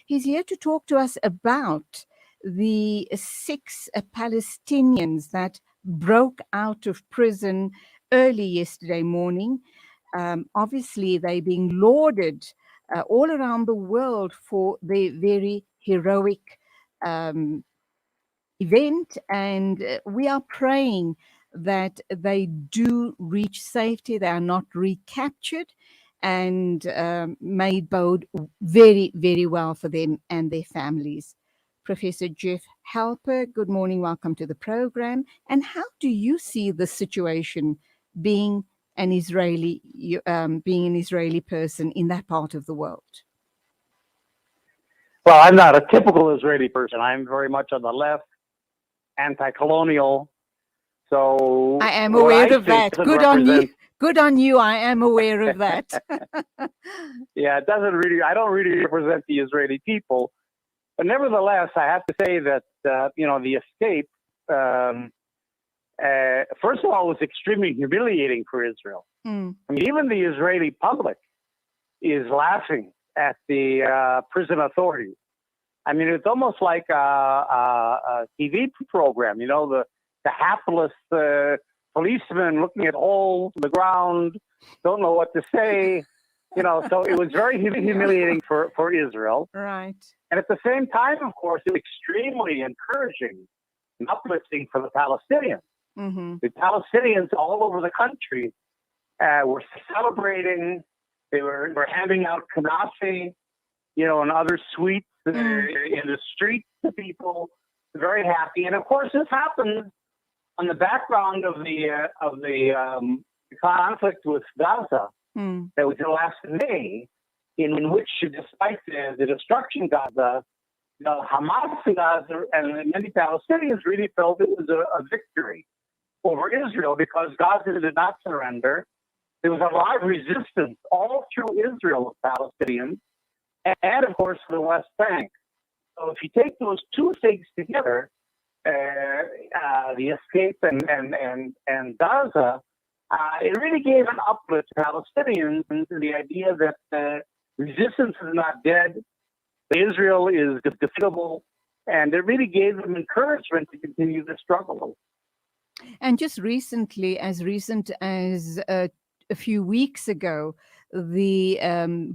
He's here to talk to us about the 6 Palestinians that broke out of prison early yesterday morning. Obviously, they're being lauded all around the world for their very heroic um, event, and we are praying that they do reach safety, they are not recaptured, and may bode very, very well for them and their families. Professor Jeff Halper, good morning, welcome to the program. And how do you see the situation being an Israeli person in that part of the world? Well, I'm not a typical Israeli person. I'm very much on the left, anti-colonial. So I am aware of that. Good on you. Good on you. I am aware of that. Yeah, it doesn't really. I don't really represent the Israeli people, but nevertheless, I have to say that the escape. First of all, was extremely humiliating for Israel. I mean, even the Israeli public is laughing at the prison authorities. I mean, it's almost like a TV program, the hapless policeman looking at holes in the ground, don't know what to say, so it was very humiliating for Israel. Right. And at the same time, of course, it was extremely encouraging and uplifting for the Palestinians. Mm-hmm. The Palestinians all over the country were celebrating. They were handing out kanafe, and other sweets in the streets to people. Very happy, and of course, this happened on the background of the conflict with Gaza that was last May, in which, despite the destruction of Gaza, Hamas in Gaza and many Palestinians really felt it was a victory over Israel because Gaza did not surrender. There was a lot of resistance all through Israel of Palestinians and, of course, the West Bank. So if you take those two things together, the escape and Gaza, it really gave an uplift to Palestinians into the idea that resistance is not dead, Israel is defeatable, and it really gave them encouragement to continue the struggle. And just recently, as recent as a few weeks ago, the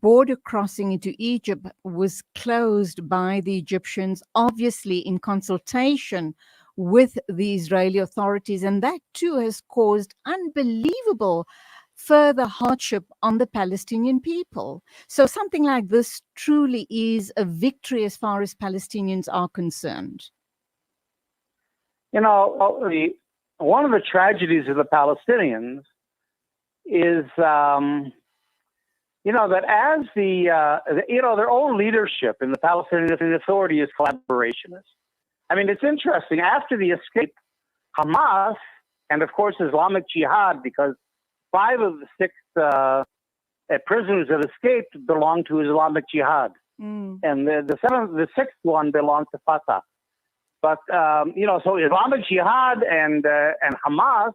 border crossing into Egypt was closed by the Egyptians, obviously in consultation with the Israeli authorities. And that too has caused unbelievable further hardship on the Palestinian people. So something like this truly is a victory as far as Palestinians are concerned. One of the tragedies of the Palestinians is, that as their own leadership in the Palestinian Authority is collaborationist. I mean, it's interesting. After the escape, Hamas and, of course, Islamic Jihad, because 5 of the 6 prisoners that escaped belonged to Islamic Jihad, and the 6th one belonged to Fatah. But so Islamic Jihad and Hamas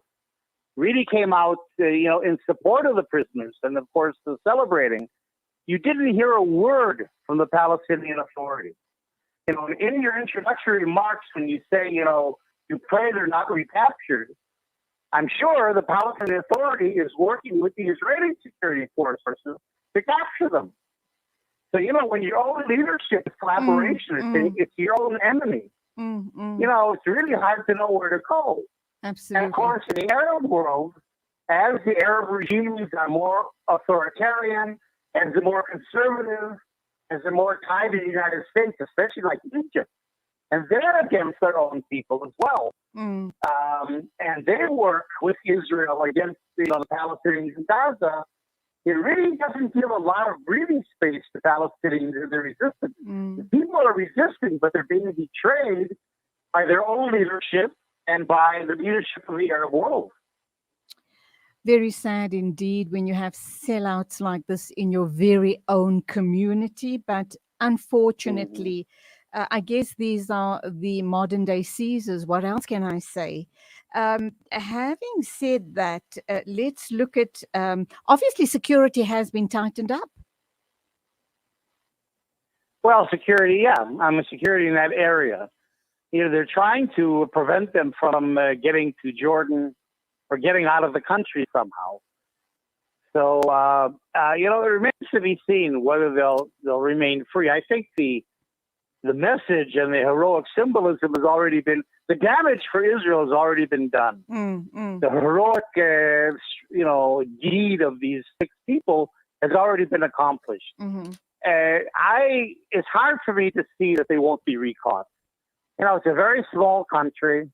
really came out, in support of the prisoners, and of course celebrating. You didn't hear a word from the Palestinian Authority. In your introductory remarks, when you say, you pray they're not recaptured, I'm sure the Palestinian Authority is working with the Israeli security forces to capture them. So, when your own leadership is collaboration, it's your own enemy. It's really hard to know where to go. Absolutely. And of course, in the Arab world, as the Arab regimes are more authoritarian, as they're more conservative, as they're more tied to the United States, especially like Egypt, and they're against their own people as well. And they work with Israel against the Palestinians in Gaza. It really doesn't give a lot of breathing space to Palestinians in their resistance. People are resisting, but they're being betrayed by their own leadership and by the leadership of the Arab world. Very sad indeed when you have sellouts like this in your very own community. But unfortunately, I guess these are the modern day Caesars. What else can I say? Having said that, let's look at, obviously security has been tightened up. Well, security, yeah. I'm a security in that area. They're trying to prevent them from getting to Jordan or getting out of the country somehow. So, it remains to be seen whether they'll remain free. I think the message and the heroic symbolism has already been, the damage for Israel has already been done. The heroic, deed of these 6 people has already been accomplished. It's hard for me to see that they won't be recaught. It's a very small country.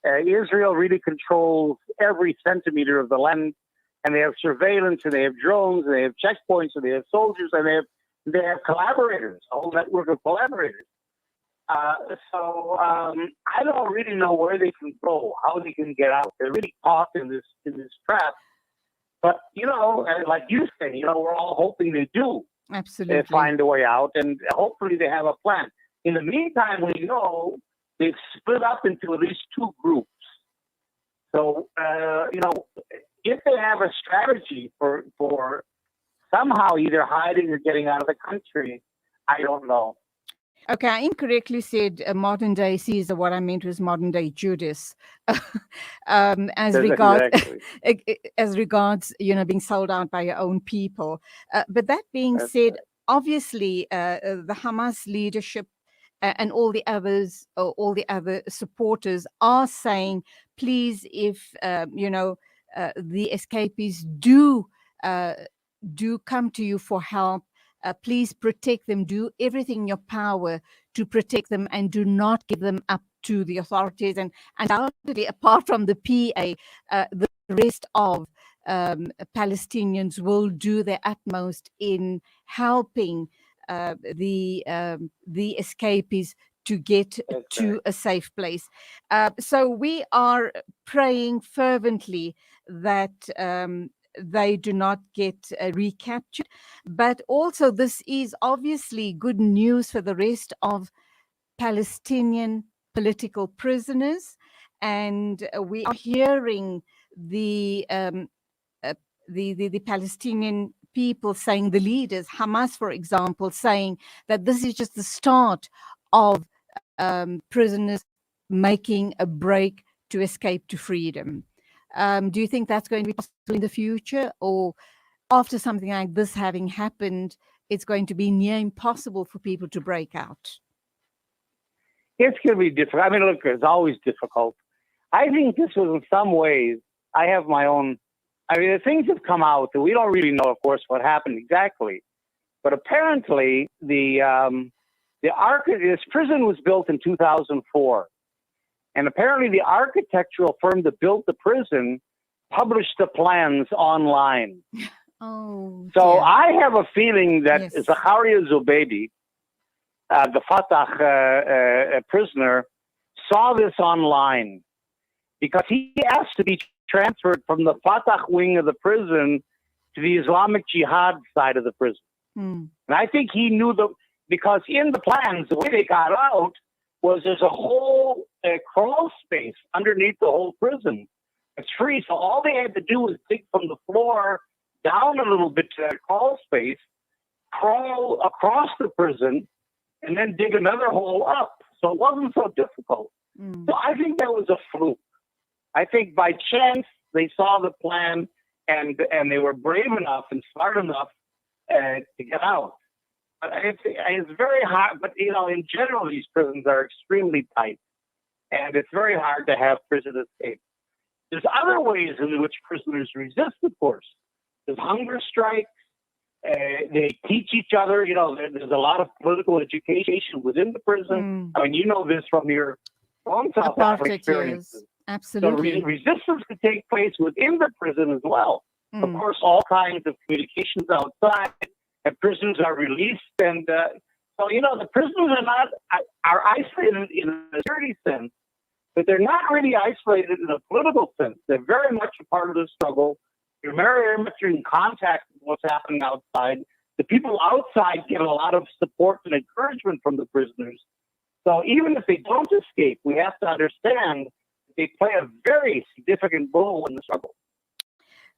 Israel really controls every centimeter of the land, and they have surveillance, and they have drones, and they have checkpoints, and they have soldiers, and they have collaborators, a whole network of collaborators. So I don't really know where they can go, how they can get out. They're really caught in this trap. But like you said, we're all hoping they do. Absolutely. Find a way out, and hopefully they have a plan. In the meantime, we know they've split up into at least 2 groups. So, if they have a strategy for somehow either hiding or getting out of the country, I don't know. Okay, I incorrectly said modern day Caesar. What I meant was modern day Judas, as regards being sold out by your own people. But that being said, obviously the Hamas leadership and all the others, all the other supporters are saying, please, if the escapees do come to you for help, please protect them. Do everything in your power to protect them, and do not give them up to the authorities. And undoubtedly, apart from the PA, the rest of Palestinians will do their utmost in helping the escapees to get to a safe place. So we are praying fervently that they do not get recaptured. But also, this is obviously good news for the rest of Palestinian political prisoners. And we are hearing the Palestinian people saying, the leaders, Hamas, for example, saying that this is just the start of prisoners making a break to escape to freedom. Do you think that's going to be possible in the future, or after something like this having happened, it's going to be near impossible for people to break out? It's going to be difficult. I mean, look, it's always difficult. I think this was, in some ways, I have my own. I mean, the things have come out that we don't really know, of course, what happened exactly. But apparently, this prison was built in 2004. And apparently the architectural firm that built the prison published the plans online. So I have a feeling that Zacharia Zubeidi, the Fatah prisoner, saw this online because he asked to be transferred from the Fatah wing of the prison to the Islamic Jihad side of the prison. And I think he knew because in the plans, the way they got out was there's a whole crawl space underneath the whole prison. It's free, so all they had to do was dig from the floor down a little bit to that crawl space, crawl across the prison, and then dig another hole up. So it wasn't so difficult. So I think that was a fluke. I think by chance they saw the plan and they were brave enough and smart enough to get out. But it's very hard. But, in general, these prisons are extremely tight. And it's very hard to have prison escape. There's other ways in which prisoners resist, of course. There's hunger strikes. They teach each other. There's a lot of political education within the prison. I mean, you know this from your own South African experiences. Absolutely. So resistance can take place within the prison as well. Of course, all kinds of communications outside. And prisoners are released, and so the prisoners are isolated in a security sense, but they're not really isolated in a political sense. They're very much a part of the struggle. They're very much in contact with what's happening outside. The people outside get a lot of support and encouragement from the prisoners. So even if they don't escape, we have to understand that they play a very significant role in the struggle.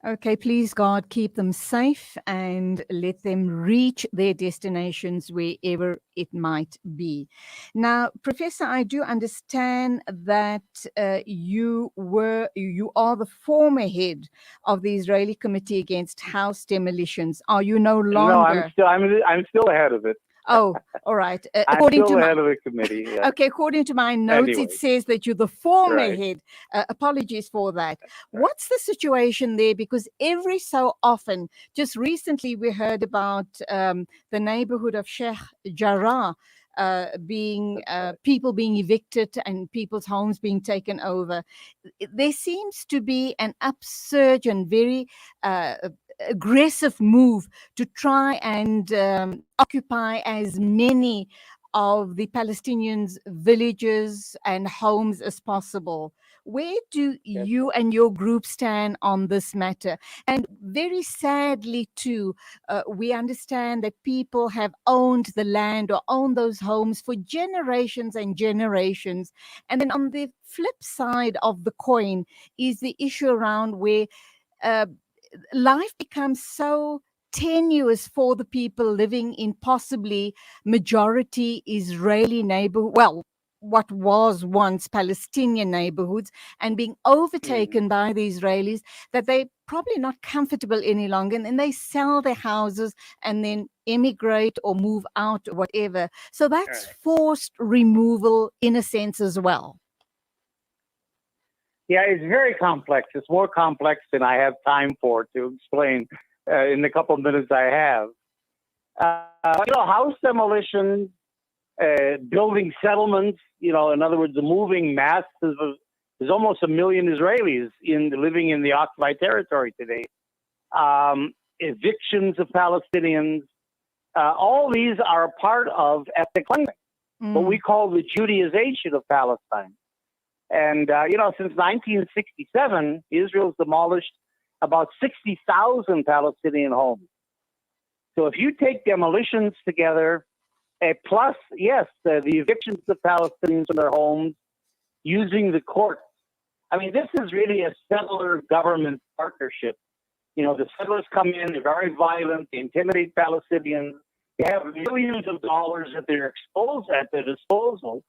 Okay, please, God, keep them safe and let them reach their destinations wherever it might be. Now, Professor, I do understand that you are the former head of the Israeli Committee Against House Demolitions. Are you no No, longer? I'm still ahead of it. Oh, all right. I'm still ahead of the committee. Yeah. Okay, according to my notes, Anyway, it says that you're the former right. head. Apologies for that. What's the situation there? Because every so often, just recently, we heard about the neighborhood of Sheikh Jarrah being people being evicted and people's homes being taken over. There seems to be an upsurge and very aggressive move to try and occupy as many of the Palestinians' villages and homes as possible. Where do you and your group stand on this matter? And very sadly, too, we understand that people have owned the land or owned those homes for generations and generations. And then on the flip side of the coin is the issue around where uh, life becomes so tenuous for the people living in possibly majority Israeli neighborhood, well, what was once Palestinian neighborhoods, and being overtaken by the Israelis, that they're probably not comfortable any longer, and then they sell their houses and then emigrate or move out or whatever. So that's forced removal in a sense as well. Yeah, it's very complex. It's more complex than I have time for to explain in the couple of minutes I have. House demolition, building settlements, in other words, the moving masses of, there's almost 1 million Israelis living in the occupied territory today. Evictions of Palestinians, all these are a part of ethnic cleansing, what we call the Judaization of Palestine. And, since 1967, Israel's demolished about 60,000 Palestinian homes. So if you take demolitions together, plus, yes, the evictions of Palestinians from their homes using the courts. I mean, this is really a settler-government partnership. The settlers come in, they're very violent, they intimidate Palestinians, they have millions of dollars at their disposal,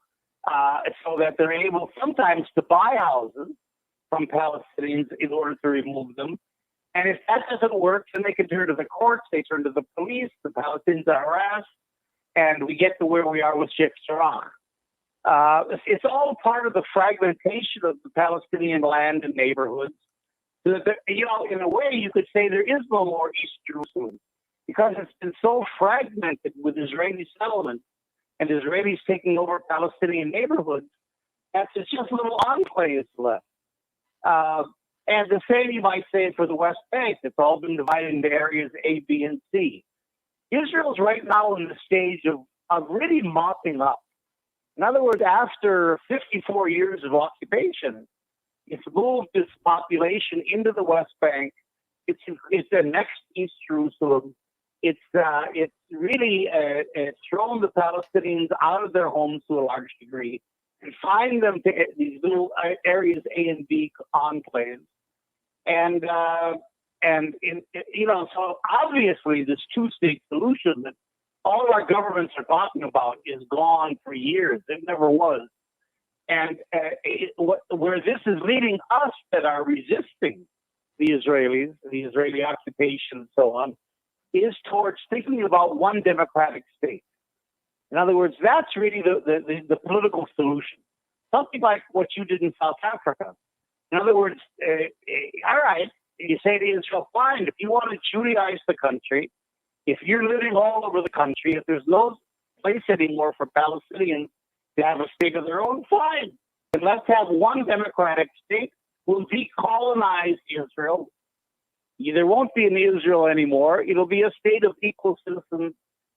so that they're able sometimes to buy houses from Palestinians in order to remove them. And if that doesn't work, then they can turn to the courts, they turn to the police, the Palestinians are harassed, and we get to where we are with Sheikh Jarrah. It's all part of the fragmentation of the Palestinian land and neighborhoods. So that, in a way, you could say there is no more East Jerusalem because it's been so fragmented with Israeli settlements and Israelis taking over Palestinian neighborhoods, that there's just little enclaves left. And the same you might say for the West Bank. It's all been divided into areas A, B, and C. Israel's right now in the stage of really mopping up. In other words, after 54 years of occupation, it's moved its population into the West Bank. It's the next East Jerusalem. It's really thrown the Palestinians out of their homes to a large degree, confined them to these little areas A and B enclaves, so obviously this two-state solution that all our governments are talking about is gone for years. It never was. And where this is leading us that are resisting the Israelis, the Israeli occupation and so on, is towards thinking about one democratic state. In other words, that's really the political solution. Something like what you did in South Africa. In other words, all right, you say to Israel, fine, if you want to Judaize the country, if you're living all over the country, if there's no place anymore for Palestinians to have a state of their own, fine. But let's have one democratic state. We'll decolonize Israel. There won't be an Israel anymore. It'll be a state of equal citizens,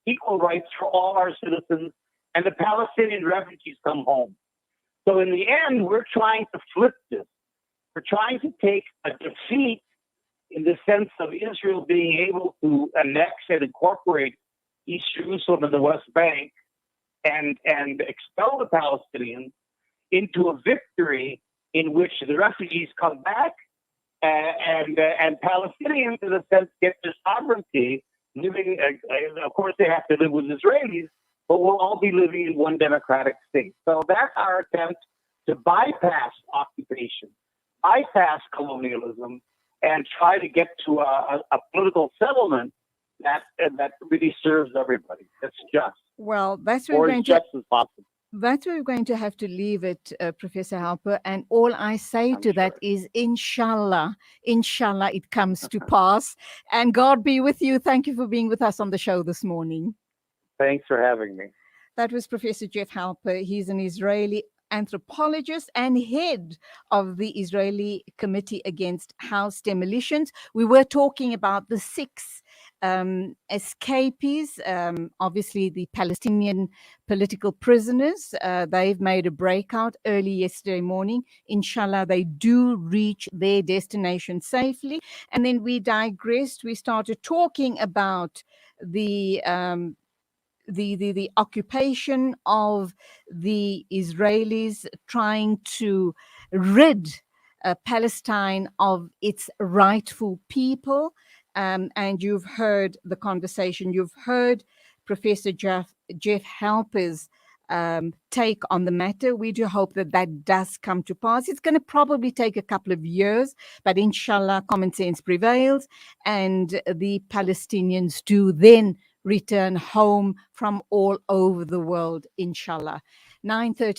equal rights for all our citizens, and the Palestinian refugees come home. So in the end, we're trying to flip this. We're trying to take a defeat in the sense of Israel being able to annex and incorporate East Jerusalem and the West Bank and expel the Palestinians into a victory in which the refugees come back and Palestinians, in a sense, get their sovereignty, living. Of course, they have to live with Israelis, but we'll all be living in one democratic state. So that's our attempt to bypass occupation, bypass colonialism, and try to get to a political settlement that really serves everybody. That's just. Well, that's where or we're as going just as possible. That's where we're going to have to leave it, Professor Halper. And all I say I'm to that sure. is, inshallah, inshallah, it comes to pass. And God be with you. Thank you for being with us on the show this morning. Thanks for having me. That was Professor Jeff Halper. He's an Israeli anthropologist and head of the Israeli Committee Against House Demolitions. We were talking about the 6 escapees, obviously the Palestinian political prisoners. They've made a breakout early yesterday morning. Inshallah, they do reach their destination safely. And then we digressed. We started talking about the occupation of the Israelis trying to rid Palestine of its rightful people. And you've heard the conversation. You've heard Professor Jeff Halper's take on the matter. We do hope that that does come to pass. It's going to probably take a couple of years, but inshallah, common sense prevails, and the Palestinians do then return home from all over the world, inshallah. 9:30